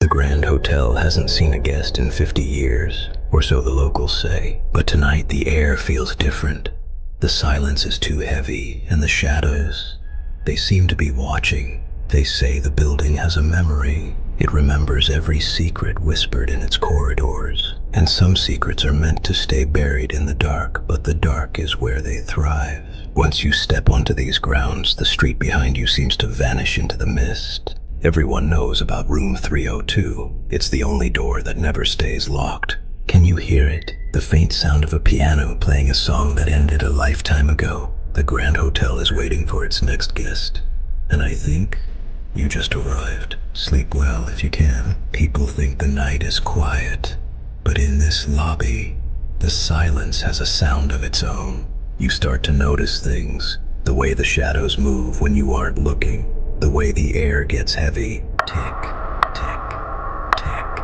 Grand Hotel hasn't seen a guest in 50 years, or so the locals say. But tonight the air feels different. The silence is too heavy, and the shadows, they seem to be watching. They say the building has a memory. It remembers every secret whispered in its corridors. And some secrets are meant to stay buried in the dark, but the dark is where they thrive. Once you step onto these grounds, the street behind you seems to vanish into the mist. Everyone knows about room 302. It's the only door that never stays locked. Can you hear it? The faint sound of a piano playing a song that ended a lifetime ago. The Grand Hotel is waiting for its next guest. And I think you just arrived. Sleep well if you can. People think the night is quiet, but in this lobby, the silence has a sound of its own. You start to notice things. The way the shadows move when you aren't looking. The way the air gets heavy. Tick, tick, tick.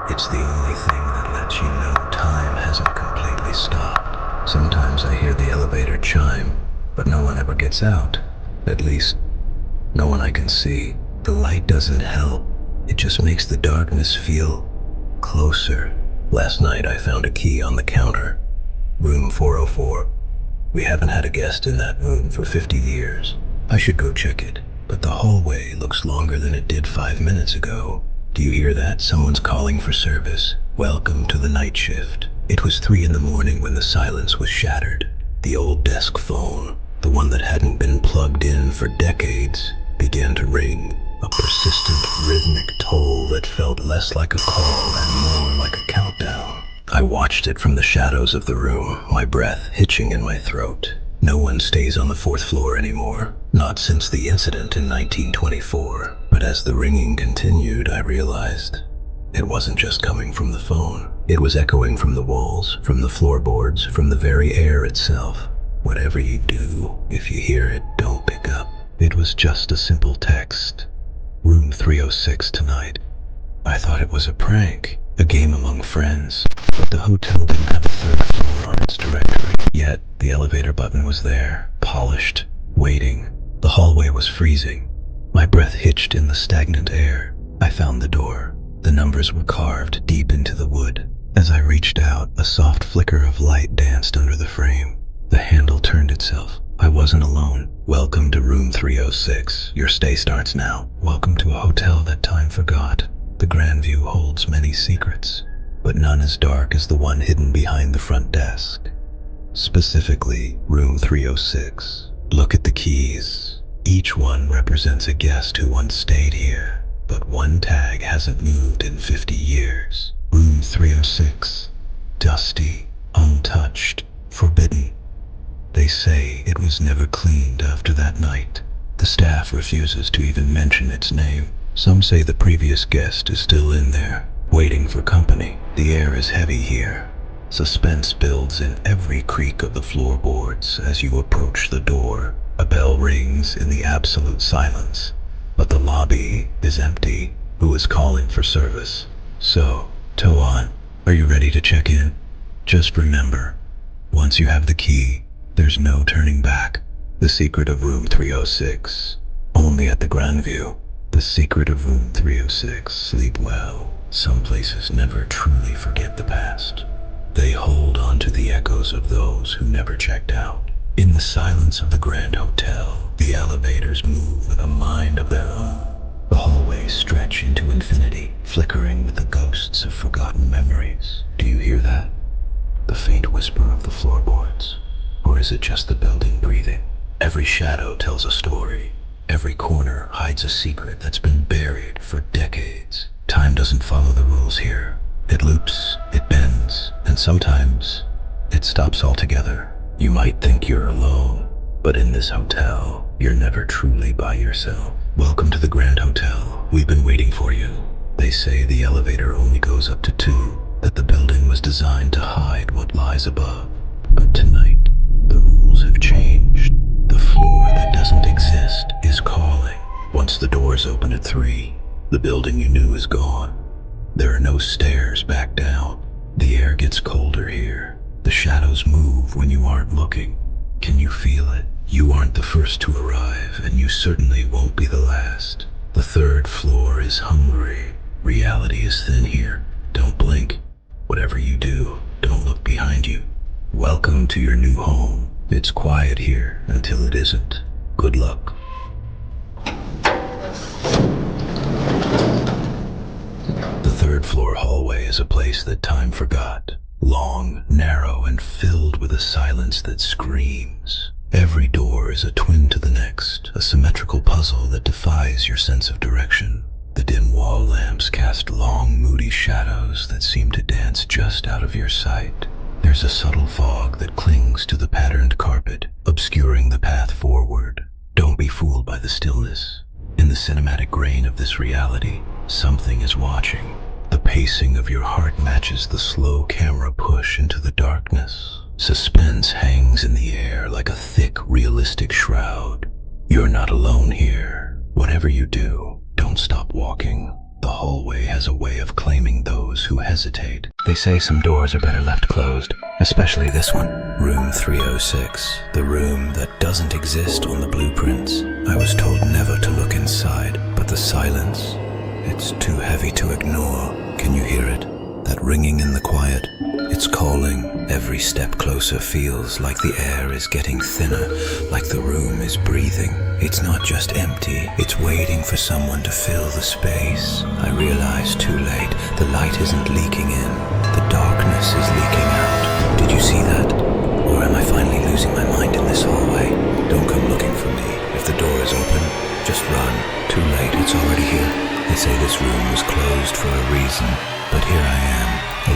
It's the only thing that lets you know time hasn't completely stopped. Sometimes I hear the elevator chime, but no one ever gets out. At least, no one I can see. The light doesn't help. It just makes the darkness feel closer. Last night I found a key on the counter. Room 404. We haven't had a guest in that room for 50 years. I should go check it. But the hallway looks longer than it did 5 minutes ago. Do you hear that? Someone's calling for service. Welcome to the night shift. It was 3 in the morning when the silence was shattered. The old desk phone, the one that hadn't been plugged in for decades, began to ring. A persistent, rhythmic toll that felt less like a call and more like a countdown. I watched it from the shadows of the room, my breath hitching in my throat. No one stays on the 4th floor anymore. Not since the incident in 1924. But as the ringing continued, I realized it wasn't just coming from the phone. It was echoing from the walls, from the floorboards, from the very air itself. Whatever you do, if you hear it, don't pick up. It was just a simple text. Room 306 tonight. I thought it was a prank, a game among friends, but the hotel didn't have a 3rd floor on its directory. Yet, the elevator button was there, polished, waiting. The hallway was freezing. My breath hitched in the stagnant air. I found the door. The numbers were carved deep into the wood. As I reached out, a soft flicker of light danced under the frame. The handle turned itself. I wasn't alone. Welcome to room 306. Your stay starts now. Welcome to a hotel that time forgot. The Grand View holds many secrets, but none as dark as the one hidden behind the front desk. Specifically, room 306. Look at the keys. Each one represents a guest who once stayed here, but one tag hasn't moved in 50 years. Room 306. Dusty, untouched, forbidden. They say it was never cleaned after that night. The staff refuses to even mention its name. Some say the previous guest is still in there, waiting for company. The air is heavy here. Suspense builds in every creak of the floorboards as you approach the door. A bell rings in the absolute silence, but the lobby is empty. Who is calling for service? So, tow on. Are you ready to check in? Just remember, once you have the key, there's no turning back. The secret of room 306, only at the Grand View. The secret of room 306. Sleep well. Some places never truly forget the past. They hold on to the echoes of those who never checked out. In the silence of the Grand Hotel, the elevators move with a mind of their own. The hallways stretch into infinity, flickering with the ghosts of forgotten memories. Do you hear that? The faint whisper of the floorboards? Or is it just the building breathing? Every shadow tells a story. Every corner hides a secret that's been buried for decades. Time doesn't follow the rules here. It loops, it bends, and sometimes it stops altogether. You might think you're alone, but in this hotel, you're never truly by yourself. Welcome to the Grand Hotel. We've been waiting for you. They say the elevator only goes up to 2, that the building was designed to hide what lies above. But tonight, the rules have changed. The floor that doesn't exist is calling. Once the doors open at 3, the building you knew is gone. There are no stairs back down. The air gets colder here. The shadows move when you aren't looking. Can you feel it? You aren't the first to arrive, and you certainly won't be the last. The 3rd floor is hungry. Reality is thin here. Don't blink. Whatever you do, don't look behind you. Welcome to your new home. It's quiet here until it isn't. Good luck. The third floor hallway is a place that time forgot. Long, narrow, and filled with a silence that screams. Every door is a twin to the next, a symmetrical puzzle that defies your sense of direction. The dim wall lamps cast long, moody shadows that seem to dance just out of your sight. There's a subtle fog that clings to the patterned carpet, obscuring the path forward. Don't be fooled by the stillness. In the cinematic grain of this reality, something is watching. The pacing of your heart matches the slow camera push into the darkness. Suspense hangs in the air like a thick, realistic shroud. You're not alone here. Whatever you do, don't stop walking. The hallway has a way of claiming those who hesitate. They say some doors are better left closed, especially this one. Room 306, the room that doesn't exist on the blueprints. I was told never to look inside, but the silence, it's too heavy to ignore. Can you hear it? That ringing in the quiet? It's calling. Every step closer feels like the air is getting thinner, like the room is breathing. It's not just empty, it's waiting for someone to fill the space. I realize too late, the light isn't leaking in, the darkness is leaking out. Did you see that? Or am I finally losing my mind in this hallway? Don't come looking for me. If the door is open, just run. Too late, it's already here. They say this room was closed for a reason, but here I am,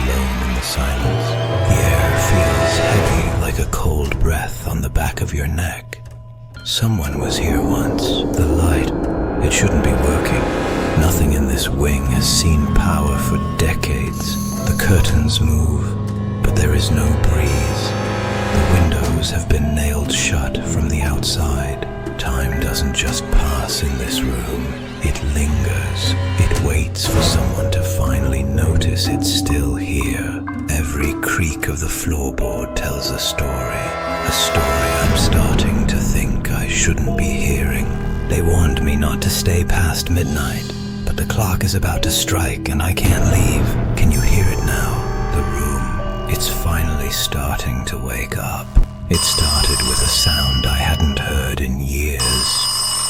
alone in the silence. The air feels heavy like a cold breath on the back of your neck. Someone was here once. The light, it shouldn't be working. Nothing in this wing has seen power for decades. The curtains move, but there is no breeze. The windows have been nailed shut from the outside. Time doesn't just pass in this room. It lingers. It waits for someone to finally notice it's still here. Every creak of the floorboard tells a story I'm starting to think I shouldn't be hearing. They warned me not to stay past midnight, but the clock is about to strike and I can't leave. Can you hear it now? The room, it's finally starting to wake up. It started with a sound I hadn't heard in years.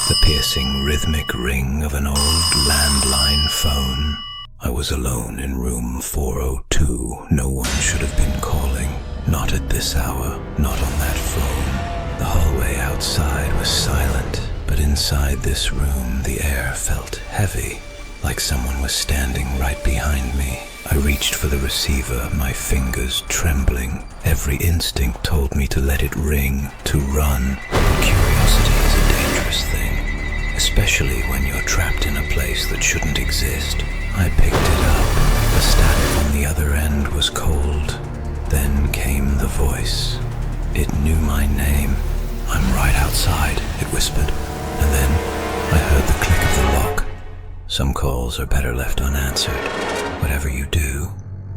The piercing rhythmic ring of an old landline phone. I was alone in room 402. No one should have been calling. Not at this hour, not on that phone. The hallway outside was silent, but inside this room the air felt heavy, like someone was standing right behind me. I reached for the receiver, my fingers trembling. Every instinct told me to let it ring, to run. Curiosity is a dangerous thing, especially when you're trapped in a place that shouldn't exist. I picked it up. The static on the other end was cold. Then came the voice. It knew my name. "I'm right outside," it whispered. And then I heard the click of the lock. Some calls are better left unanswered. Whatever you do,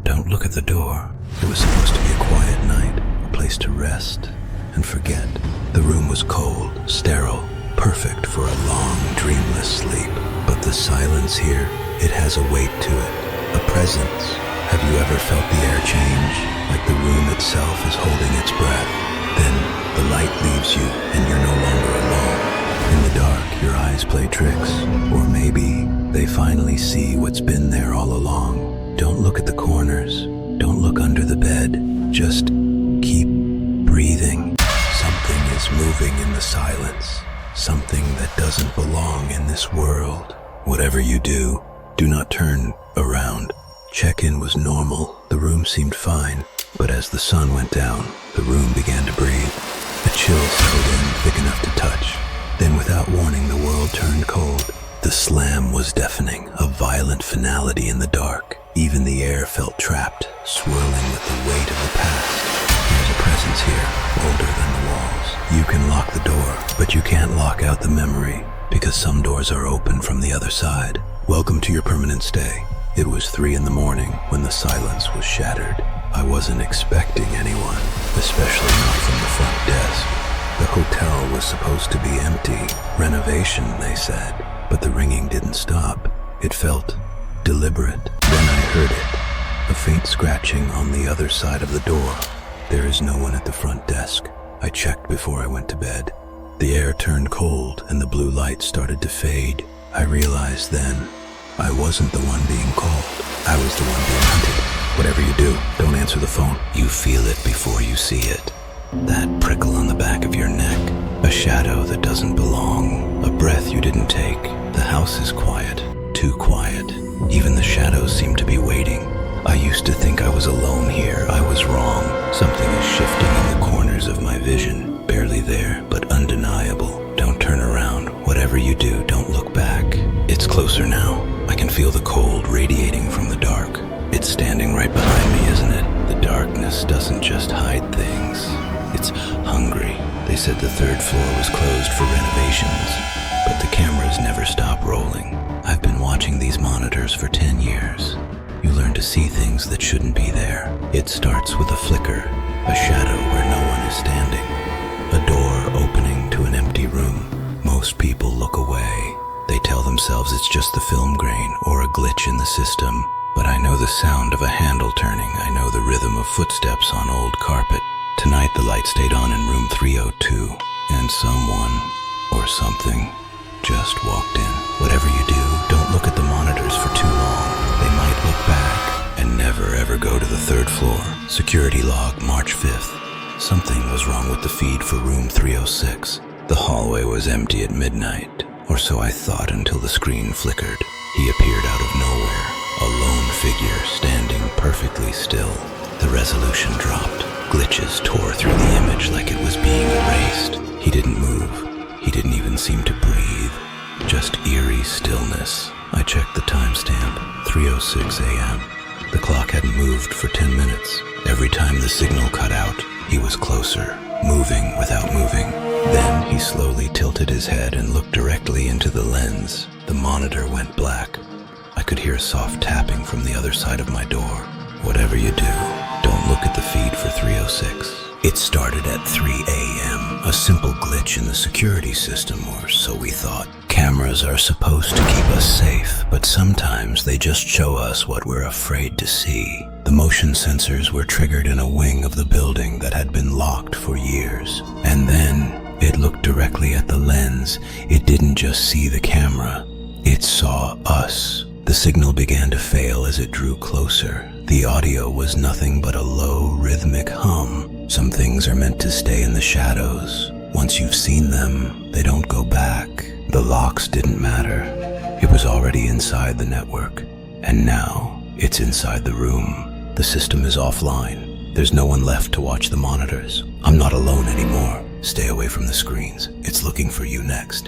don't look at the door. It was supposed to be a quiet night, a place to rest and forget. The room was cold, sterile, perfect for a long, dreamless sleep. But the silence here, it has a weight to it, a presence. Have you ever felt the air change, like the room itself is holding its breath? Then the light leaves you and you're no longer alone. In the dark, your eyes play tricks, or maybe they finally see what's been there all along. Don't look at the corners, don't look under the bed, just keep breathing. Something is moving in the silence, something that doesn't belong in this world. Whatever you do, do not turn around. Check-in was normal, the room seemed fine, but as the sun went down, the room began to breathe. A chill settled in, thick enough to touch. Then without warning, the world turned cold. The slam was deafening, a violent finality in the dark. Even the air felt trapped, swirling with the weight of the past. There's a presence here, older than the walls. You can lock the door, but you can't lock out the memory, because some doors are open from the other side. Welcome to your permanent stay. It was 3 in the morning when the silence was shattered. I wasn't expecting anyone, especially not from the front desk. The hotel was supposed to be empty. Renovation, they said. But the ringing didn't stop. It felt deliberate. Then I heard it, a faint scratching on the other side of the door. There is no one at the front desk. I checked before I went to bed. The air turned cold and the blue light started to fade. I realized then I wasn't the one being called. I was the one being hunted. Whatever you do, don't answer the phone. You feel it before you see it. That prickle on the back of your neck. A shadow that doesn't belong. A breath you didn't take. The house is quiet. Too quiet. Even the shadows seem to be waiting. I used to think I was alone here. I was wrong. Something is shifting in the corners of my vision. Barely there, but undeniable. Don't turn around. Whatever you do, don't look back. It's closer now. I can feel the cold radiating from the dark. It's standing right behind me, isn't it? The darkness doesn't just hide things. It's hungry. They said the third floor was closed for renovations, but the cameras never stop rolling. I've been watching these monitors for 10 years. You learn to see things that shouldn't be there. It starts with a flicker, a shadow where no one is standing, a door opening to an empty room. Most people look away. They tell themselves it's just the film grain or a glitch in the system. But I know the sound of a handle turning. I know the rhythm of footsteps on old carpet. Tonight the light stayed on in room 302, and someone or something just walked in. Whatever you do, don't look at the monitors for too long. They might look back and never ever go to the third floor. Security log, March 5th. Something was wrong with the feed for room 306. The hallway was empty at midnight, or so I thought until the screen flickered. He appeared out of nowhere, a lone figure standing perfectly still. The resolution dropped. Glitches tore through the image like it was being erased. He didn't move. He didn't even seem to breathe. Just eerie stillness. I checked the timestamp, 3:06 a.m. The clock hadn't moved for 10 minutes. Every time the signal cut out, he was closer, moving without moving. Then he slowly tilted his head and looked directly into the lens. The monitor went black. I could hear soft tapping from the other side of my door. Whatever you do, don't look at the feed for 3:06. It started at 3 a.m., a simple glitch in the security system, or so we thought. Cameras are supposed to keep us safe, but sometimes they just show us what we're afraid to see. The motion sensors were triggered in a wing of the building that had been locked for years. And then it looked directly at the lens. It didn't just see the camera, it saw us. The signal began to fail as it drew closer. The audio was nothing but a low, rhythmic hum. Some things are meant to stay in the shadows. Once you've seen them, they don't go back. The locks didn't matter. It was already inside the network. And now, it's inside the room. The system is offline. There's no one left to watch the monitors. I'm not alone anymore. Stay away from the screens. It's looking for you next.